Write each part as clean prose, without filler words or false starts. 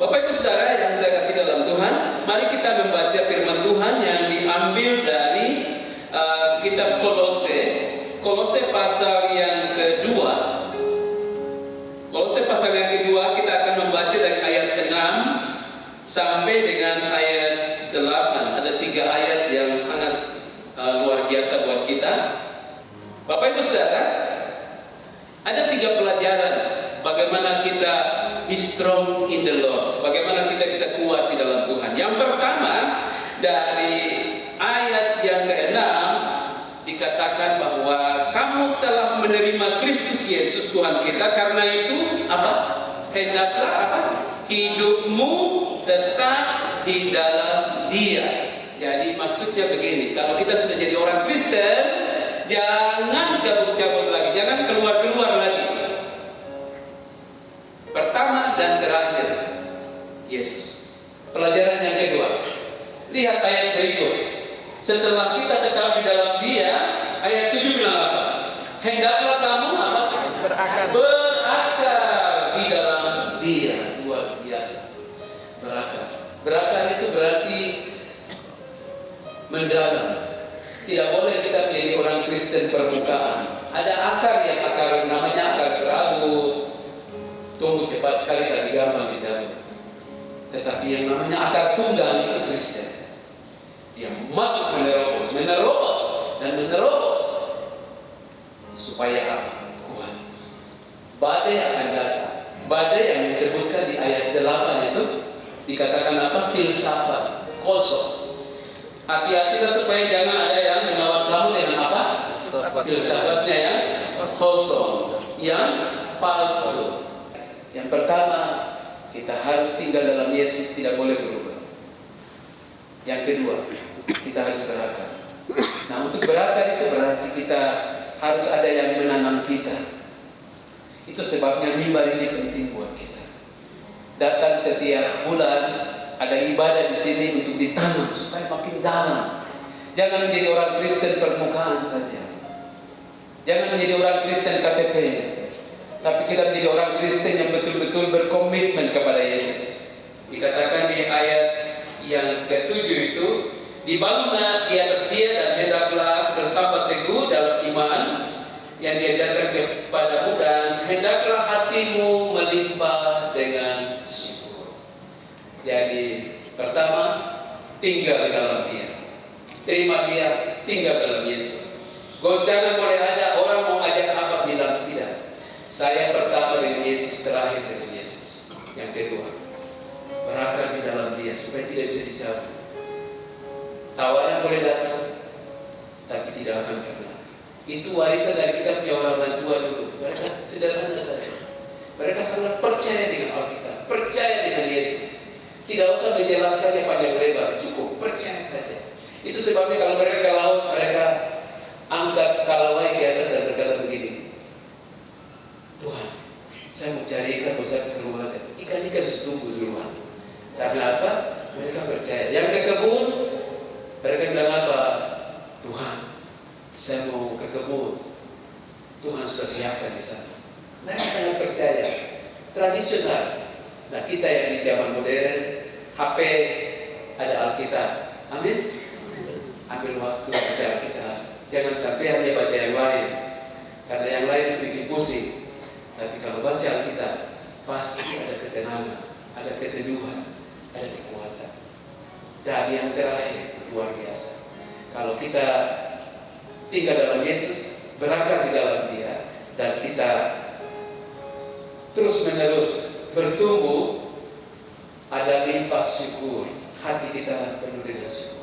Bapak Ibu Saudara yang saya kasih dalam Tuhan, mari kita membaca firman Tuhan yang diambil dari kitab Kolose pasal yang kedua. Kolose pasal yang kedua kita akan membaca dari ayat 6 sampai dengan ayat 8. Ada 3 ayat yang sangat luar biasa buat kita. Bapak Ibu Saudara, ada 3 pelajaran bagaimana kita be strong in the Lord, bagaimana kita bisa kuat di dalam Tuhan. Yang pertama, dari ayat yang ke-6 dikatakan bahwa kamu telah menerima Kristus Yesus Tuhan kita, karena itu apa? Hendaklah apa? Hidupmu tetap di dalam Dia. Jadi maksudnya begini, kalau kita sudah jadi orang Kristen, jangan cabut-cabut lagi, jangan keluar-keluar lagi. Pertama dan terakhir, Yesus. Pelajaran yang kedua, lihat ayat berikut. Setelah kita tetap di dalam Dia, ayat 7 bilang apa? Hendaklah kamu apa? Berakar di dalam Dia. Luar biasa. Berakar. Berakar itu berarti mendalam. Tidak boleh kita menjadi orang Kristen permukaan. Ada akar yang namanya akar serabut. Tumbuh cepat sekali, tapi gampang dicabut. Tetapi yang namanya akar tunggal itu Kristen. Dia masuk menerobos dan menerobos supaya apa? Kuat. Badai akan datang. Badai yang disebutkan di ayat 8 itu dikatakan apa? Filsafat, kosong. Hati-hatilah supaya jangan ada yang mengawal kamu dengan apa? Filsafatnya yang kosong, yang palsu. Yang pertama, kita harus tinggal dalam Yesus, tidak boleh berubah. Yang kedua, kita harus berakar. Nah, untuk berakar itu berarti kita harus ada yang menanam kita. Itu sebabnya mimbar ini penting buat kita. Datang setiap bulan, ada ibadah di sini untuk ditanam supaya makin dalam. Jangan menjadi orang Kristen permukaan saja. Jangan menjadi orang Kristen KTP. Tapi kita menjadi orang Kristen yang betul-betul berkomitmen kepada Yesus. Dikatakan di ayat yang ke-7 itu, dibangunlah di atas Dia dan hendaklah bertambah teguh dalam iman yang diajarkan kepadamu, dan hendaklah hatimu melimpah dengan syukur. Jadi pertama, tinggal di dalam Dia. Terima Dia, tinggal dalam Yesus. Goncangan boleh ada, orang mau ajak apa, bilang tidak. Saya pertama dengan Yesus, terakhir dengan Yesus. Yang kedua, berakar di dalam Dia supaya tidak bisa dicabut. Tawaran boleh datang, tapi tidak akan pernah. Itu warisan dari kita punya orang tua dulu. Mereka sederhana saja. Mereka sangat percaya dengan Alkitab, percaya dengan Yesus. Tidak usah menjelaskannya panjang lebar, cukup percaya saja. Itu sebabnya kalau mereka ke laut, mereka angkat kalawai ke atas dan berkata begini, Tuhan, saya mau cari ikan besar keluar. Ikan-ikan setumbuh di rumah. Karena apa? Mereka percaya. Yang ke kebun, mereka bilang apa? Tuhan, saya mau ke kebun. Tuhan sudah siapkan di sana. Mereka sangat percaya. Tradisional. Nah, kita yang di zaman modern, HP, ada Alkitab. Amin. Ambil waktu baca Alkitab. Jangan sampai hanya baca yang lain. Karena yang lain itu bikin pusing. Tapi kalau baca Alkitab, pasti ada ketenangan, ada keteduhan, ada kekuatan. Dan yang terakhir, luar biasa. Kalau kita tinggal dalam Yesus, berakar di dalam Dia, dan kita terus-menerus bertumbuh, ada limpah syukur. Hati kita penuh dengan syukur.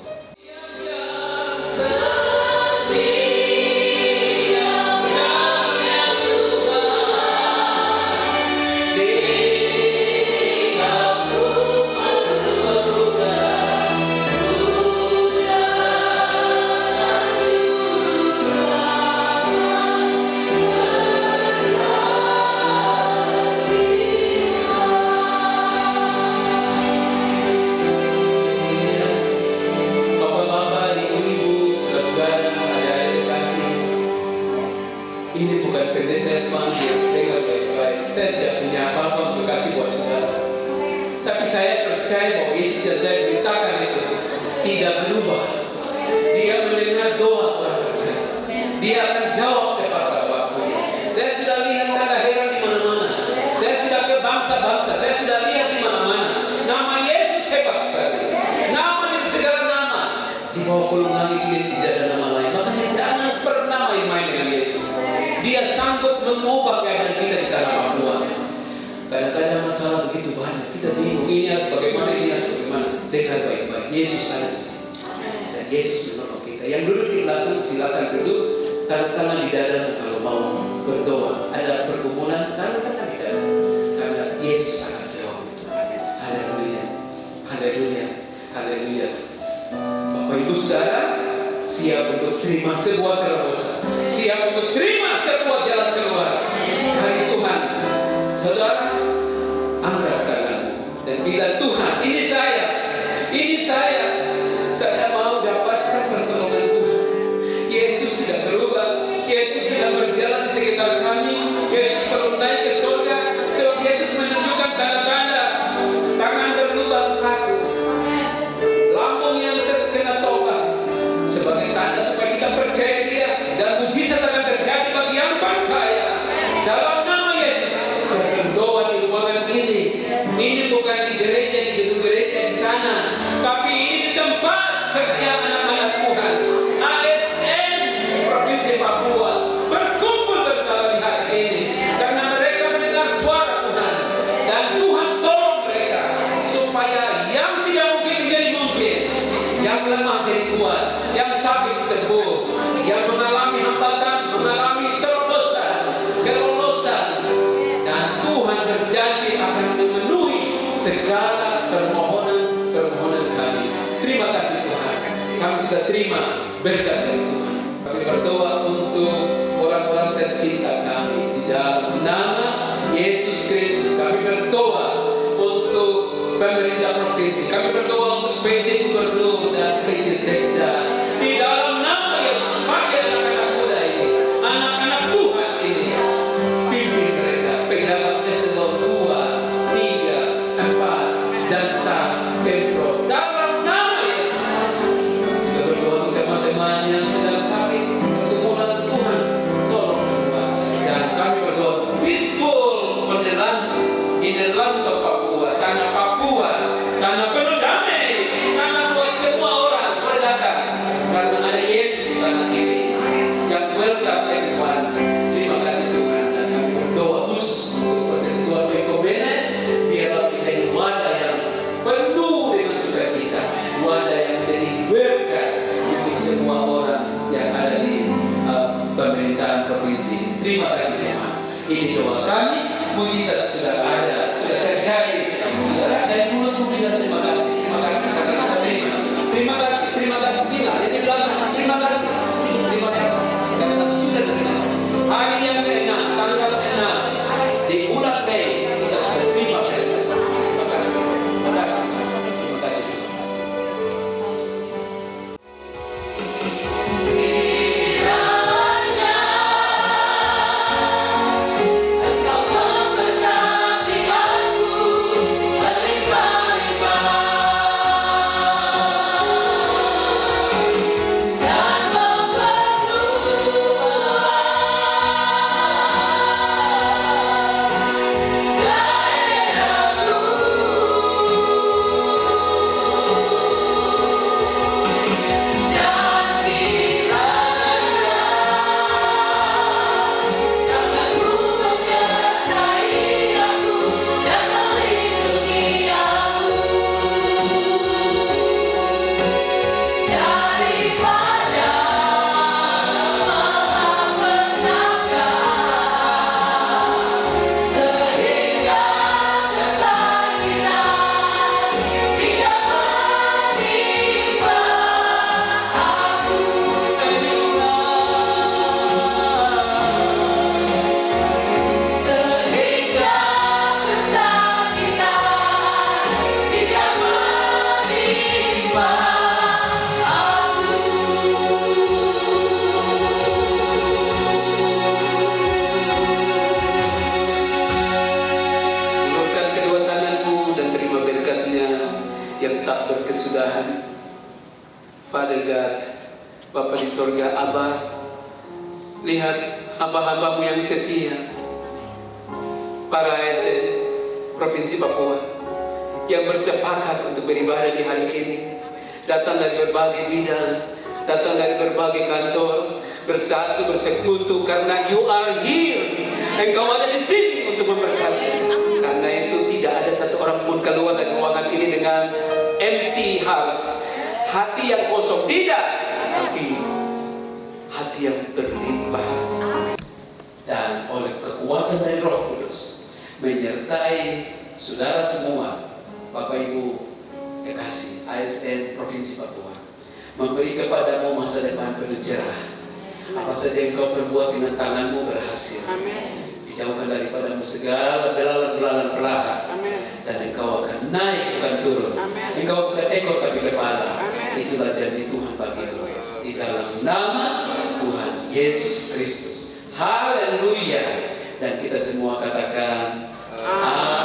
Kalau hari ini tidak ada nama lain, makanya jangan pernah main-main dengan Yesus. Dia sanggup mengubah keadaan kita di tanah Papua. Kadang-kadang masalah begitu banyak, kita bingung ini harus bagaimana, ini harus bagaimana. Dengar baik-baik, Yesus ada di sini. Dan Yesus menolong kita. Yang duduk di belakang silakan duduk, taruh tangan di dada kalau mau berdoa. Ada pergumulan, taruh tangan di dada. Karena Yesus akan jawab. Haleluya, haleluya, haleluya. Bapak Ibu Saudara, siap untuk terima sebuah terobosan, siap untuk terima sebuah jalan keluar. Hari Tuhan, saudara, angkat tangan dan bilang, Tuhan, ini saya mau dapatkan pertolongan Tuhan. Yesus sudah berubah, Yesus sudah berjalan di sekitar kami, Yesus belum naik ke surga, sebab Yesus menunjukkan tanda-tanda, tangan berlubang kaku, lambung yang terkena tobat, sebagai tanda supaya kita percaya Dia dan mujizat akan terjadi bagi yang percaya. Dalam nama Yesus, saya berdoa di ruangan ini. Ini bukan di gereja, di gedung gereja di sana, tapi ini di tempat kerja anak-anak Tuhan. ASN Provinsi Papua berkumpul bersama di hari ini karena mereka mendengar suara Tuhan, dan Tuhan tolong mereka supaya yang tidak mungkin menjadi mungkin, yang lemah jadi kuat, yang sakit sembuh, yang mengalami hambatan mengalami kelolosan, dan Tuhan berjanji akan memenuhi segala permohonan kami. Terima kasih Tuhan, kami sudah terima berkat dari Tuhan. Kami berdoa untuk orang-orang tercinta kami di dalam nama Yesus Kristus. Kami berdoa untuk pemerintah provinsi, kami berdoa untuk PJ Gubernur dan PJ Sekda. Di dalam nama Yesus, pakai anak-anak muda ini, anak-anak Tuhan ini, pimpin mereka, pejabat eselon 2, 3, 4, dan staf Pemprov. Dalam nama Yesus, kita berdoa untuk teman-teman yang sedang sakit, pergumulan Tuhan tolong semua. Dan kami berdoa, peaceful on the land, in the land of Papua, tanah Papua, tanah penuh damai, tanah buat semua orang berdatang, karena ada Yesus di tanah ini yang welcome everyone. Terima kasih Tuhan, dan kami berdoa khusus untuk persekutuan Ekumene, biarlah menjadi wadah yang penuh dengan sukacita, wadah yang menjadi berkat untuk semua orang yang ada di pemerintahan provinsi. Terima kasih Tuhan. Ini doa kami, mujizat sudah ada, sudah terjadi. Saudara, dari mulut bilang terima kasih karena sudah terima. Terima kasih bilang. Jadi bilang terima kasih karena sudah terima. Hari yang ke-6, tanggal 6 di bulan Mei kita sudah terima berkat. Terima kasih. Father God, Bapa di sorga, Abah, lihat hamba-hambamu yang setia, para ASN Provinsi Papua, yang bersepakat untuk beribadah di hari ini, datang dari berbagai bidang, datang dari berbagai kantor, bersatu, bersekutu, karena you are here. Engkau ada di sini untuk memberkati. Karena itu tidak ada satu orang pun keluar dari ruangan ini dengan empty heart, hati yang kosong, tidak, tapi hati yang berlimpah. Dan oleh kekuatan dari Roh Kudus menyertai saudara semua, Bapak Ibu kekasih ASN Provinsi Papua, memberi kepadamu masa depan penuh cerah. Apa saja yang kau perbuat dengan tanganmu berhasil. Dijauhkan daripadamu segala belalan-belalan pelaka. Dan engkau akan naik bukan turun. Engkau bukan ekor tapi kepala. Itulah janji Tuhan bagimu. Di dalam nama Tuhan Yesus Kristus. Haleluya. Dan kita semua katakan amin.